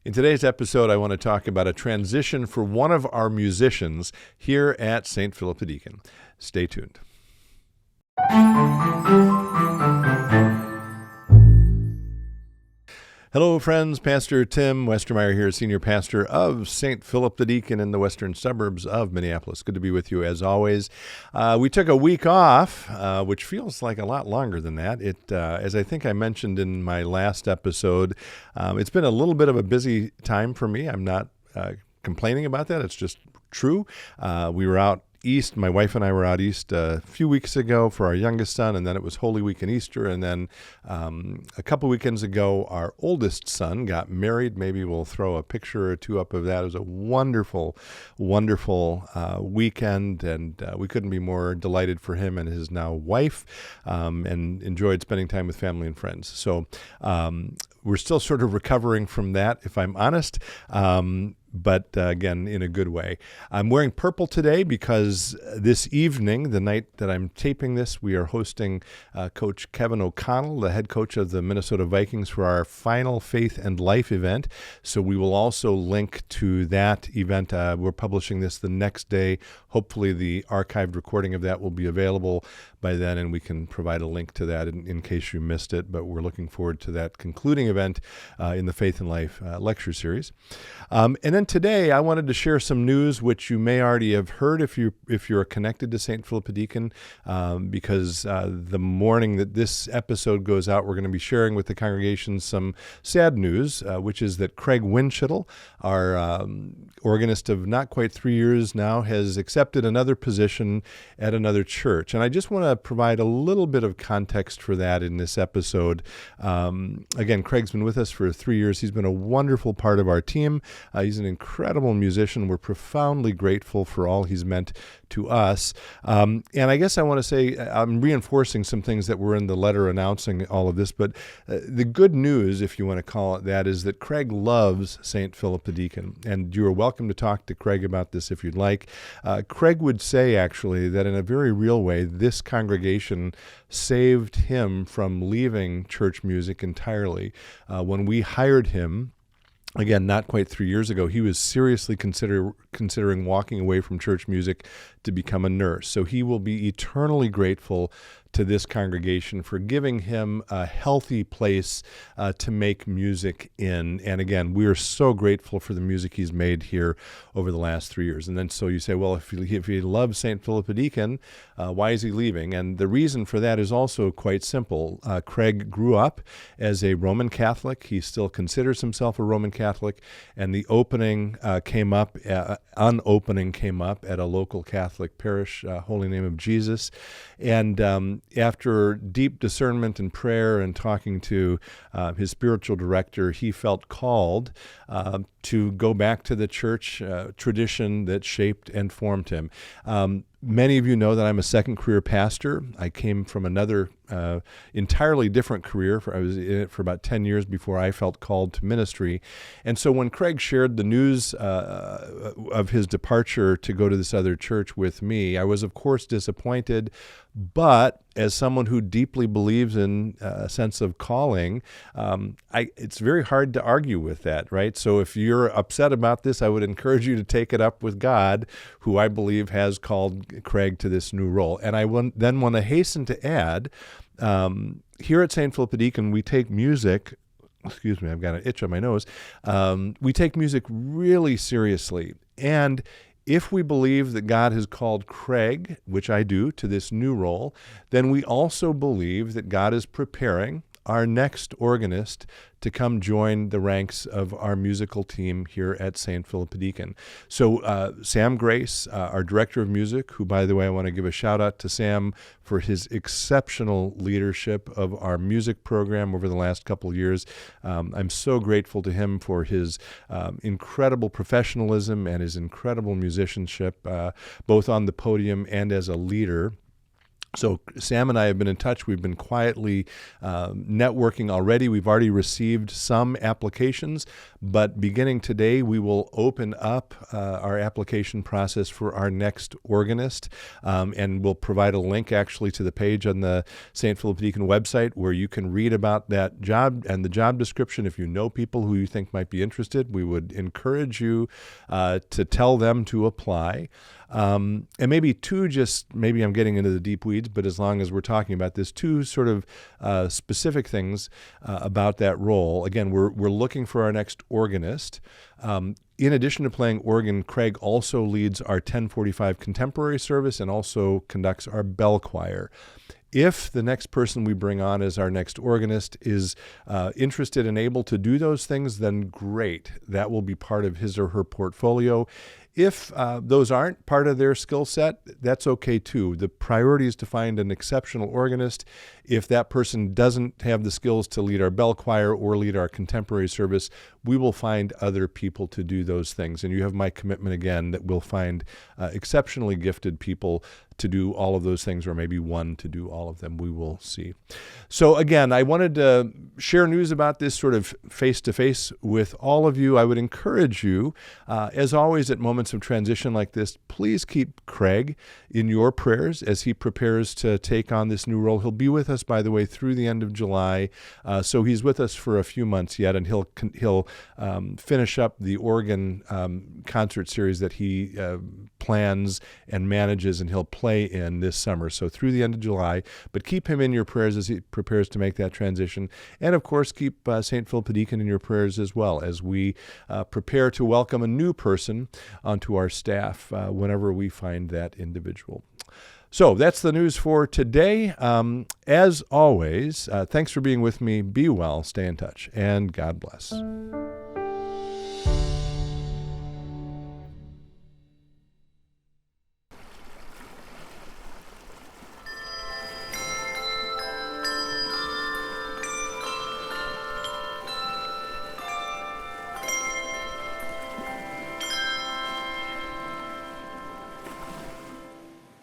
In today's episode, I want to talk about a transition for one of our musicians here at St. Philip the Deacon. Stay tuned. Hello, friends. Pastor Tim Westermeyer here, Senior Pastor of St. Philip the Deacon in the western suburbs of Minneapolis. Good to be with you as always. We took a week off, which feels like a lot longer than that. As I think I mentioned in my last episode, it's been a little bit of a busy time for me. I'm not complaining about that. It's just true. We were out east. My wife and I were out east a few weeks ago for our youngest son, and then it was Holy Week and Easter, and then a couple weekends ago, our oldest son got married. Maybe we'll throw a picture or two up of that. It was a wonderful, wonderful weekend, and we couldn't be more delighted for him and his now wife, and enjoyed spending time with family and friends. So we're still sort of recovering from that, if I'm honest. But again, in a good way. I'm wearing purple today because this evening, the night that I'm taping this, we are hosting Coach Kevin O'Connell, the head coach of the Minnesota Vikings, for our final Faith and Life event. So we will also link to that event. We're publishing this the next day. Hopefully the archived recording of that will be available by then, and we can provide a link to that in case you missed it. But we're looking forward to that concluding event in the Faith and Life lecture series. And then today, I wanted to share some news which you may already have heard if you're connected to St. Philip the Deacon, because the morning that this episode goes out, we're going to be sharing with the congregation some sad news, which is that Kraig Windschitl, our organist of not quite 3 years now, has accepted another position at another church. And I just want to provide a little bit of context for that in this episode. Again, Kraig's been with us for 3 years. He's been a wonderful part of our team. He's an incredible musician. We're profoundly grateful for all he's meant to us. And I guess I want to say, I'm reinforcing some things that were in the letter announcing all of this, but the good news, if you want to call it that, is that Kraig loves St. Philip the Deacon. And you're welcome to talk to Kraig about this if you'd like. Kraig would say, actually, that in a very real way, this congregation saved him from leaving church music entirely. When we hired him, again, not quite 3 years ago, he was seriously considering walking away from church music to become a nurse. So he will be eternally grateful to this congregation for giving him a healthy place to make music in. And again, we are so grateful for the music he's made here over the last 3 years. And then so you say, well, if he loves St. Philip the Deacon, why is he leaving? And the reason for that is also quite simple. Kraig grew up as a Roman Catholic. He still considers himself a Roman Catholic. And the unopening came up at a local Catholic parish, Holy Name of Jesus. And after deep discernment and prayer and talking to his spiritual director, he felt called to go back to the church tradition that shaped and formed him. Many of you know that I'm a second career pastor. I came from another entirely different career. I was in it for about 10 years before I felt called to ministry. And so when Kraig shared the news of his departure to go to this other church with me, I was, of course, disappointed. But as someone who deeply believes in a sense of calling, it's very hard to argue with that, right? So if you're upset about this, I would encourage you to take it up with God, who I believe has called Kraig to this new role. And I then want to hasten to add, here at St. Philip the Deacon, we take music, excuse me, I've got an itch on my nose, we take music really seriously. And if we believe that God has called Kraig, which I do, to this new role, then we also believe that God is preparing our next organist to come join the ranks of our musical team here at St. Philip the Deacon. So Sam Grace, our director of music, who, by the way, I want to give a shout out to Sam for his exceptional leadership of our music program over the last couple of years. I'm so grateful to him for his incredible professionalism and his incredible musicianship, both on the podium and as a leader. So Sam and I have been in touch. We've been quietly networking already. We've already received some applications, but beginning today, we will open up our application process for our next organist, and we'll provide a link actually to the page on the St. Philip Deacon website where you can read about that job and the job description. If you know people who you think might be interested, we would encourage you to tell them to apply. And maybe maybe I'm getting into the deep weeds, but as long as we're talking about this, two sort of specific things about that role. Again, we're looking for our next organist. In addition to playing organ, Kraig also leads our 1045 contemporary service and also conducts our bell choir. If the next person we bring on as our next organist is interested and able to do those things, then great. That will be part of his or her portfolio. If those aren't part of their skill set, that's okay too. The priority is to find an exceptional organist. If that person doesn't have the skills to lead our bell choir or lead our contemporary service, we will find other people to do those things. And you have my commitment again that we'll find exceptionally gifted people to do all of those things, or maybe one to do all of them. We will see. So again, I wanted to share news about this sort of face-to-face with all of you. I would encourage you, as always at moments of transition like this, please keep Kraig in your prayers as he prepares to take on this new role. He'll be with us, by the way, through the end of July. So he's with us for a few months yet, and he'll finish up the organ concert series that he plans and manages, and he'll play in this summer, so through the end of July. But keep him in your prayers as he prepares to make that transition. And of course, keep St. Philip Deacon in your prayers as well as we prepare to welcome a new person onto our staff whenever we find that individual. So that's the news for today. As always, thanks for being with me. Be well, stay in touch, and God bless.